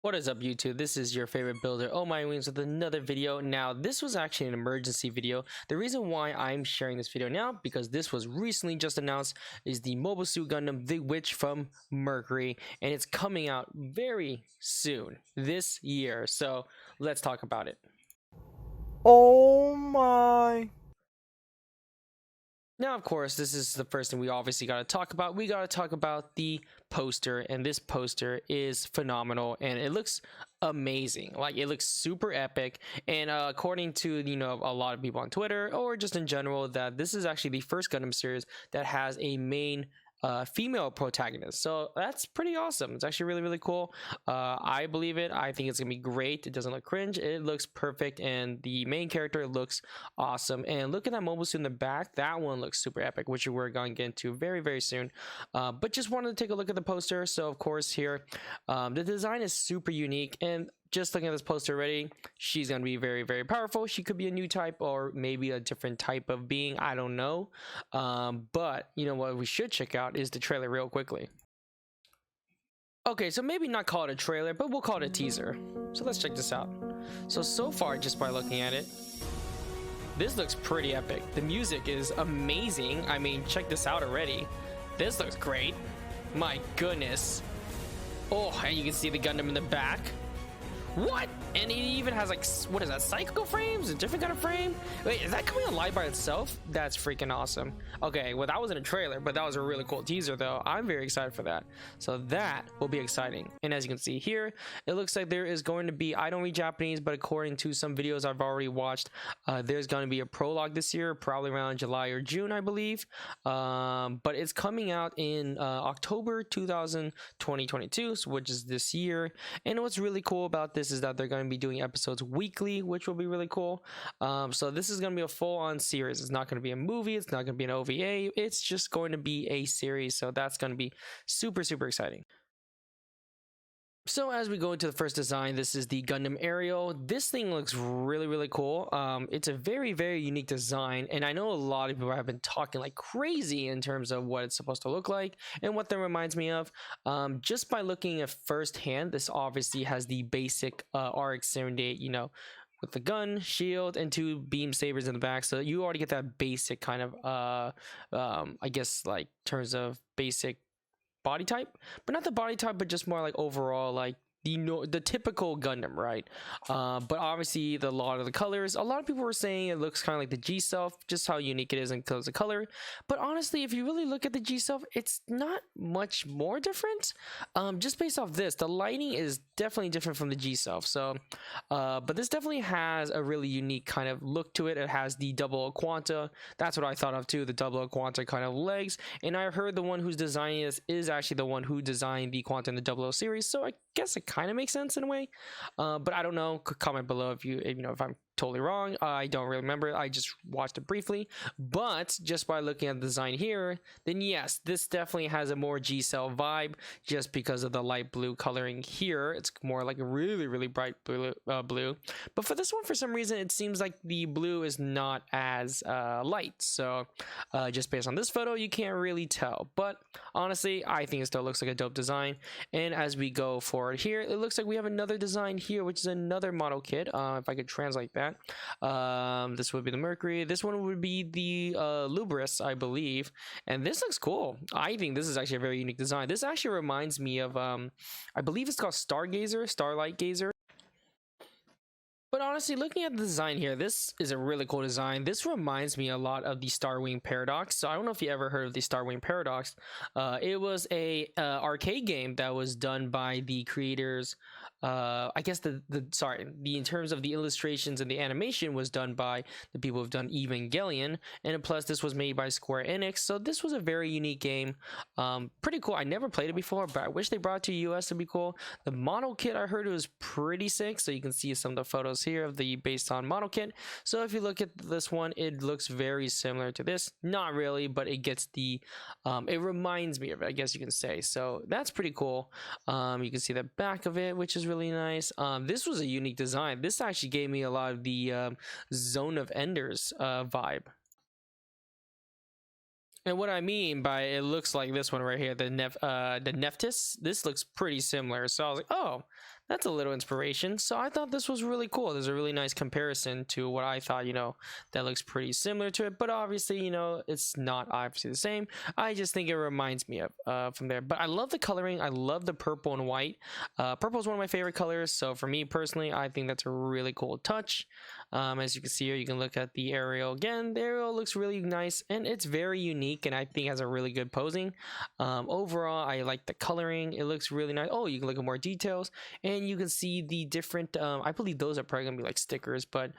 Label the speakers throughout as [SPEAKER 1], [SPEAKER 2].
[SPEAKER 1] What is up, YouTube? This is your favorite builder, Oh My Wings, with another video. Now, this was actually an emergency video. The reason why I'm sharing this video now, because this was recently just announced, is the Mobile Suit Gundam The Witch from Mercury, and it's coming out very soon this year. So let's talk about it.
[SPEAKER 2] Oh my.
[SPEAKER 1] Now, of course, this is the first thing we obviously got to talk about. We got to talk about the poster, and this poster is phenomenal, and it looks amazing. Like, it looks super epic, and according to, a lot of people on Twitter, or just in general, that this is actually the first Gundam series that has a main female protagonist, so that's pretty awesome. It's actually really cool. I believe it. I think it's gonna be great. It doesn't look cringe, it looks perfect, and the main character looks awesome. And look at that mobile suit in the back, that one looks super epic, which we're going to get into very soon. But just wanted to take a look at the poster. So of course here, the design is super unique, and just looking at this poster already, she's going to be very powerful. She could be a new type, or maybe a different type of being, I don't know. But you know what we should check out is the trailer real quickly. Okay, so maybe not call it a trailer, but we'll call it a teaser. So let's check this out. So far, just by looking at it, this looks pretty epic. The music is amazing. I mean, check this out already. This looks great. My goodness. Oh, and you can see the Gundam in the back. What? And it even has, like, what is that, cyclical frames? A different kind of frame? Wait, is that coming alive by itself? That's freaking awesome. Okay, well, that wasn't a trailer, but that was a really cool teaser, though. I'm very excited for that. So that will be exciting. And as you can see here, it looks like there is going to be, I don't read Japanese, but according to some videos I've already watched, there's going to be a prologue this year, probably around July or June, I believe. But it's coming out in October 2022, which is this year. And what's really cool about this is that they're going to be doing episodes weekly, which will be really cool. So this is going to be a full-on series. It's not going to be a movie, it's not going to be an OVA, it's just going to be a series. So that's going to be super exciting. So as we go into the first design, this is the Gundam Aerial. This thing looks really cool. It's a very unique design, and I know a lot of people have been talking like crazy in terms of what it's supposed to look like and what that reminds me of. Just by looking at firsthand, this obviously has the basic RX-78, with the gun, shield, and two beam sabers in the back. So you already get that basic kind of, I guess, like, terms of basic body type, but not the body type, but just more like overall, like the typical Gundam, right? But obviously a lot of the colors, a lot of people were saying it looks kind of like the G Self, just how unique it is in terms of color. But honestly, if you really look at the G Self, it's not much more different. Just based off this, the lighting is definitely different from the G Self. So but this definitely has a really unique kind of look to it. It has the double Quanta. That's what I thought of too, the double Quanta kind of legs. And I heard the one who's designing this is actually the one who designed the Quanta in the 00 series, so I guess it kind of makes sense in a way. But I don't know. Comment below if if I'm totally wrong. I don't really remember. I just watched it briefly. But just by looking at the design here, then yes, this definitely has a more G-Cell vibe, just because of the light blue coloring here. It's more like a really bright blue. But for this one, for some reason, it seems like the blue is not as light. So just based on this photo, you can't really tell. But honestly, I think it still looks like a dope design. And as we go forward here, it looks like we have another design here, which is another model kit. If I could translate that. This would be the Mercury. This one would be the Lubris, I believe. And this looks cool. I think this is actually a very unique design. This actually reminds me of, I believe it's called Starlight Gazer. But honestly, looking at the design here, this is a really cool design. This reminds me a lot of the Starwing Paradox. So I don't know if you ever heard of the Starwing Paradox. It was a arcade game that was done by the creators. I guess in terms of the illustrations and the animation was done by the people who've done Evangelion, and plus this was made by Square Enix. So this was a very unique game. Pretty cool. I never played it before, but I wish they brought it to US. It'd be cool. The model kit, I heard it was pretty sick. So you can see some of the photos here of the based on model kit. So if you look at this one, it looks very similar to this. Not really, but it gets the it reminds me of it, I guess you can say. So that's pretty cool. You can see the back of it, which is really nice. This was a unique design. This actually gave me a lot of the Zone of Enders vibe. And what I mean by it looks like this one right here, the Nephthys, this looks pretty similar. So I was like, oh, that's a little inspiration. So I thought this was really cool. There's a really nice comparison to what I thought, that looks pretty similar to it, but obviously, it's not obviously the same. I just think it reminds me of from there. But I love the coloring. I love the purple and white. Purple is one of my favorite colors, so for me personally, I think that's a really cool touch. As you can see here, you can look at the aerial again. The aerial looks really nice, and it's very unique, and I think has a really good posing. Overall, I like the coloring. It looks really nice. Oh, you can look at more details, and you can see the different, I believe those are probably gonna be like stickers, but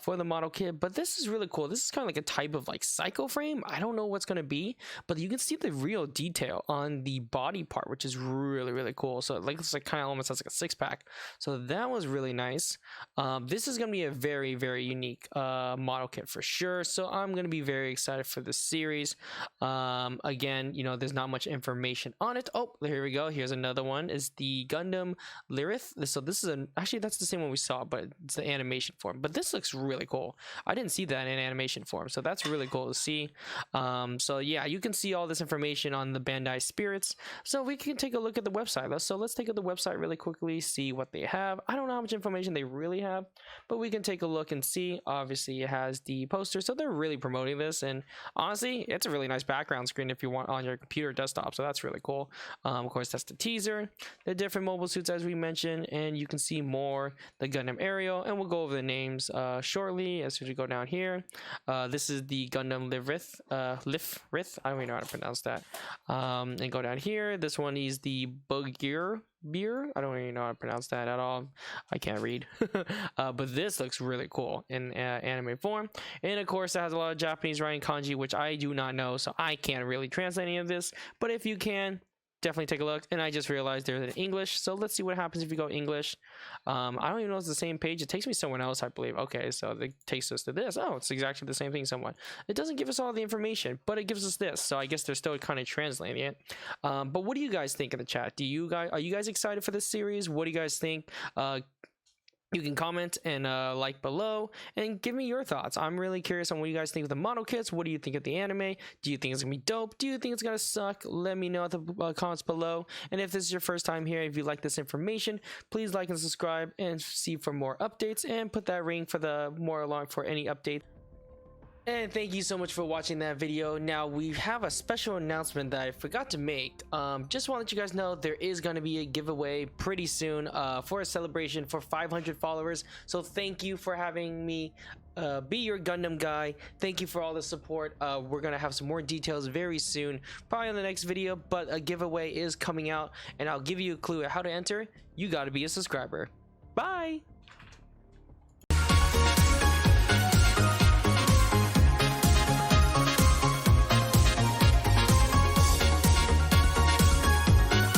[SPEAKER 1] for the model kit. But this is really cool. This is kind of like a type of like psycho frame. I don't know what's gonna be, but you can see the real detail on the body part, which is really, really cool. So it looks like kind of almost has like a six-pack. So that was really nice. This is gonna be a very, very unique model kit for sure. So I'm gonna be very excited for this series. Again, there's not much information on it. Oh, here we go. Here's another one. Is the Gundam Lyrith. So this is actually that's the same one we saw, but it's the animation form. But this looks really cool. I didn't see that in animation form, so that's really cool to see. So yeah, you can see all this information on the Bandai Spirits. So we can take a look at the website. Let's take a look at the website really quickly, see what they have. I don't know how much information they really have, but we can take a look and see. Obviously, it has the poster, so they're really promoting this. And honestly, it's a really nice background screen if you want on your computer or desktop. So that's really cool. Of course, that's the teaser, the different mobile suits as we mentioned, and you can see more the Gundam Aerial, and we'll go over the names shortly as we go down here. This is the Gundam Lyrith. I don't even know how to pronounce that. And go down here. This one is the Bugir Beer. I don't even know how to pronounce that at all. I can't read. But this looks really cool in anime form. And of course, it has a lot of Japanese writing kanji, which I do not know, so I can't really translate any of this. But if you can, definitely take a look. And I just realized there's an English, so let's see what happens if you go English. I don't even know it's the same page. It takes me somewhere else, I believe. Okay, so it takes us to this. Oh, it's exactly the same thing somewhat. It doesn't give us all the information, but it gives us this, so I guess they're still kind of translating it. But what do you guys think in the chat? Are you guys excited for this series? What do you guys think? You can comment and like below and give me your thoughts. I'm really curious on what you guys think of the model kits. What do you think of the anime? Do you think it's gonna be dope? Do you think it's gonna suck? Let me know in the comments below. And if this is your first time here, if you like this information, please like and subscribe and see for more updates, and put that ring for the more alarm for any update. And thank you so much for watching that video. Now we have a special announcement that I forgot to make. Just want to let you guys know there is going to be a giveaway pretty soon for a celebration for 500 followers. So thank you for having me be your Gundam guy. Thank you for all the support. We're going to have some more details very soon, probably in the next video, but a giveaway is coming out, and I'll give you a clue at how to enter. You got to be a subscriber. Bye!